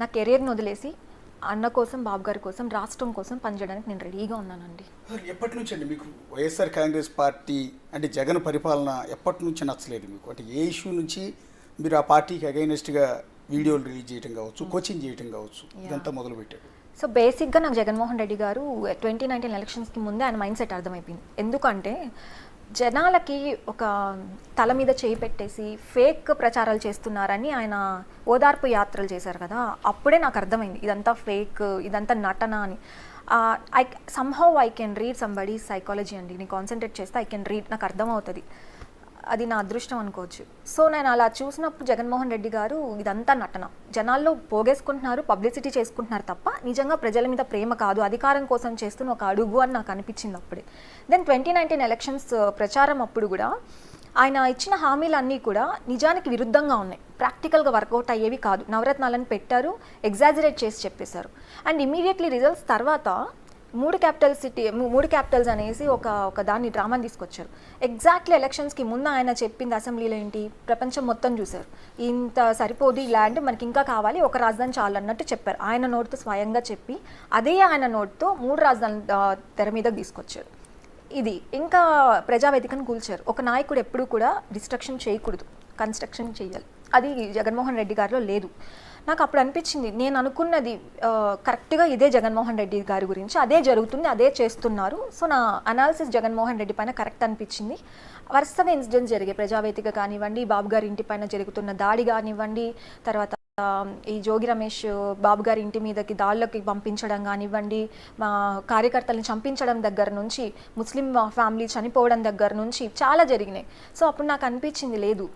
నా కెరీర్ని వదిలేసి అన్న కోసం, బాబు గారి కోసం, రాష్ట్రం కోసం పనిచేయడానికి నేను రెడీగా ఉన్నానండి. ఎప్పటి నుంచి అండి మీకు వైఎస్ఆర్ కాంగ్రెస్ పార్టీ అంటే జగన్ పరిపాలన ఎప్పటి నుంచి నచ్చలేదు మీకు? అంటే ఏ ఇష్యూ నుంచి మీరు ఆ పార్టీకి అగైనెస్ట్గా వీడియోలు రిలీజ్ చేయడం కావచ్చు, కోచింగ్ చేయడం కావచ్చు, ఇదంతా మొదలుపెట్టారు? సో బేసిక్గా నాకు జగన్మోహన్ రెడ్డి గారు 2019 ఎలక్షన్స్కి ముందే ఆయన మైండ్ సెట్ అర్థమైపోయింది. ఎందుకంటే జనాలకి ఒక తల మీద చేయి పెట్టేసి ఫేక్ ప్రచారాలు చేస్తున్నారని ఆయన ఓదార్పు యాత్రలు చేశారు కదా, అప్పుడే నాకు అర్థమైంది ఇదంతా ఫేక్, ఇదంతా నటన అని. Somehow I can read somebody psychology అండి. నేను కాన్సన్ట్రేట్ చేస్తే ఐ కెన్ రీడ్, నాకు అర్థమవుతుంది. అది నా అదృష్టం అనుకోవచ్చు. సో నేను అలా చూసినప్పుడు జగన్మోహన్ రెడ్డి గారు ఇదంతా నటన, జనాల్లో పోగేసుకుంటున్నారు, పబ్లిసిటీ చేసుకుంటున్నారు తప్ప నిజంగా ప్రజల మీద ప్రేమ కాదు, అధికారం కోసం చేస్తున్న ఒక అడుగు అని నాకు అనిపించింది అప్పుడే. దెన్ 2019 ఎలక్షన్స్ ప్రచారం అప్పుడు కూడా ఆయన ఇచ్చిన హామీలన్నీ కూడా నిజానికి విరుద్ధంగా ఉన్నాయి, ప్రాక్టికల్గా వర్కౌట్ అయ్యేవి కాదు. నవరత్నాలను పెట్టారు, ఎగ్జాజరేట్ చేసి చెప్పేశారు. అండ్ ఇమీడియట్లీ రిజల్ట్స్ తర్వాత మూడు క్యాపిటల్స్ అనేసి ఒక దాన్ని డ్రామాని తీసుకొచ్చారు. ఎగ్జాక్ట్లీ ఎలక్షన్స్కి ముందు ఆయన చెప్పింది అసెంబ్లీలో ఏంటి, ప్రపంచం మొత్తం చూశారు, ఇంత సరిపోదు ఈ ల్యాండ్, మనకి ఇంకా కావాలి, ఒక రాజధాని చాలు అన్నట్టు చెప్పారు. ఆయన నోటుతో స్వయంగా చెప్పి అదే ఆయన నోటుతో 3 రాజధానులు తెర మీదకి తీసుకొచ్చారు. ఇది ఇంకా ప్రజావేదికను కూల్చారు. ఒక నాయకుడు ఎప్పుడూ కూడా డిస్ట్రక్షన్ చేయకూడదు, కన్స్ట్రక్షన్ చేయాలి. అది జగన్మోహన్ రెడ్డి గారిలో లేదు. నాకు అప్పుడు అనిపించింది, నేను అనుకున్నది కరెక్ట్గా ఇదే జగన్మోహన్ రెడ్డి గారి గురించి, అదే జరుగుతుంది, అదే చేస్తున్నారు. సో నా అనాలిసిస్ జగన్మోహన్ రెడ్డి పైన కరెక్ట్ అనిపించింది. వరుసగా ఇన్సిడెంట్స్ జరిగాయి, ప్రజావేదిక కానివ్వండి, బాబు గారి ఇంటి పైన జరుగుతున్న దాడి కానివ్వండి, తర్వాత ఈ జోగి రమేష్ బాబు గారి ఇంటి మీదకి దాళ్ళకి పంపించడం కానివ్వండి, మా కార్యకర్తలను చంపించడం దగ్గర నుంచి, ముస్లిం ఫ్యామిలీ చనిపోవడం దగ్గర నుంచి చాలా జరిగినాయి. సో అప్పుడు నాకు అనిపించింది, లేదు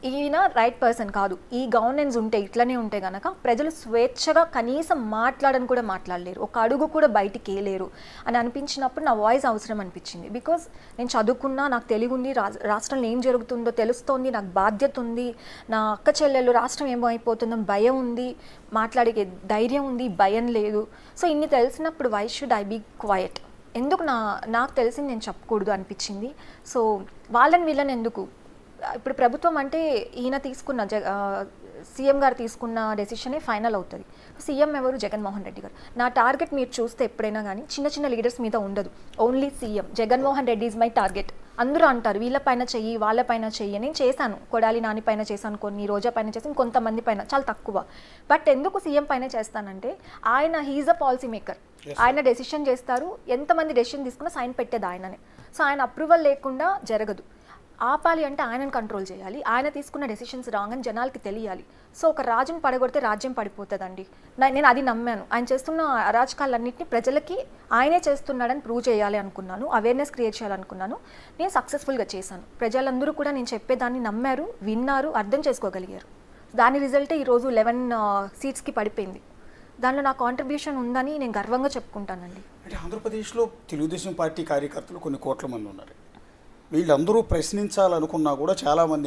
ఈయన రైట్ పర్సన్ కాదు. ఈ గవర్నెన్స్ ఉంటే, ఇట్లనే ఉంటే కనుక ప్రజలు స్వేచ్ఛగా కనీసం మాట్లాడని కూడా మాట్లాడలేరు, ఒక అడుగు కూడా బయటికి వేయలేరు అని అనిపించినప్పుడు నా వాయిస్ అవసరం అనిపించింది. బికాజ్ నేను చదువుకున్నా, నాకు తెలివి ఉంది, రాష్ట్రంలో ఏం జరుగుతుందో తెలుస్తోంది, నాకు బాధ్యత ఉంది, నా అక్క చెల్లెళ్ళు రాష్ట్రం ఏమైపోతుందో భయం ఉంది, మాట్లాడే ధైర్యం ఉంది, భయం లేదు. సో ఇన్ని తెలిసినప్పుడు why should I be quiet? ఎందుకు నాకు తెలిసింది నేను చెప్పకూడదు అనిపించింది. సో వాళ్ళని వీళ్ళని ఎందుకు, ఇప్పుడు ప్రభుత్వం అంటే ఈయన తీసుకున్న సీఎం గారు తీసుకున్న డెసిషనే ఫైనల్ అవుతుంది. సీఎం ఎవరు? జగన్మోహన్ రెడ్డి గారు. నా టార్గెట్ మీరు చూస్తే ఎప్పుడైనా కానీ చిన్న చిన్న లీడర్స్ మీద ఉండదు, only CM Jaganmohan Reddy is my target. అందరూ అంటారు వీళ్ళపైన చెయ్యి, వాళ్ళపైన చెయ్యి. నేను చేశాను, కొడాలి నాని పైన చేశాను, కొన్ని రోజా పైన చేశాను, కొంతమంది పైన, చాలా తక్కువ. బట్ ఎందుకు సీఎం పైన చేస్తానంటే ఆయన హీజ్ అ పాలసీ మేకర్, ఆయన డెసిషన్ చేస్తారు, ఎంతమంది డెసిషన్ తీసుకున్నా సైన్ పెట్టేది ఆయననే. సో ఆయన అప్రూవల్ లేకుండా జరగదు. ఆపాలి అంటే ఆయనను కంట్రోల్ చేయాలి, ఆయన తీసుకున్న డెసిషన్స్ రాంగ్ అని జనాలకి తెలియాలి. సో ఒక రాజుని పడగొడితే రాజ్యం పడిపోతుందండి. నేను అది నమ్మాను. ఆయన చేస్తున్న అరాచకాలన్నింటినీ ప్రజలకి ఆయనే చేస్తున్నాడని ప్రూవ్ చేయాలి అనుకున్నాను, అవేర్నెస్ క్రియేట్ చేయాలనుకున్నాను. నేను సక్సెస్ఫుల్గా చేశాను. ప్రజలందరూ కూడా నేను చెప్పేదాన్ని నమ్మారు, విన్నారు, అర్థం చేసుకోగలిగారు. దాని రిజల్టే ఈరోజు 11 సీట్స్కి పడిపోయింది. దానిలో నా కాంట్రిబ్యూషన్ ఉందని నేను గర్వంగా చెప్పుకుంటానండి. అంటే ఆంధ్రప్రదేశ్లో తెలుగుదేశం పార్టీ కార్యకర్తలు కొన్ని కోట్ల మంది ఉన్నారు. వీళ్ళందరూ ప్రశ్నించాలనుకున్నా కూడా చాలామంది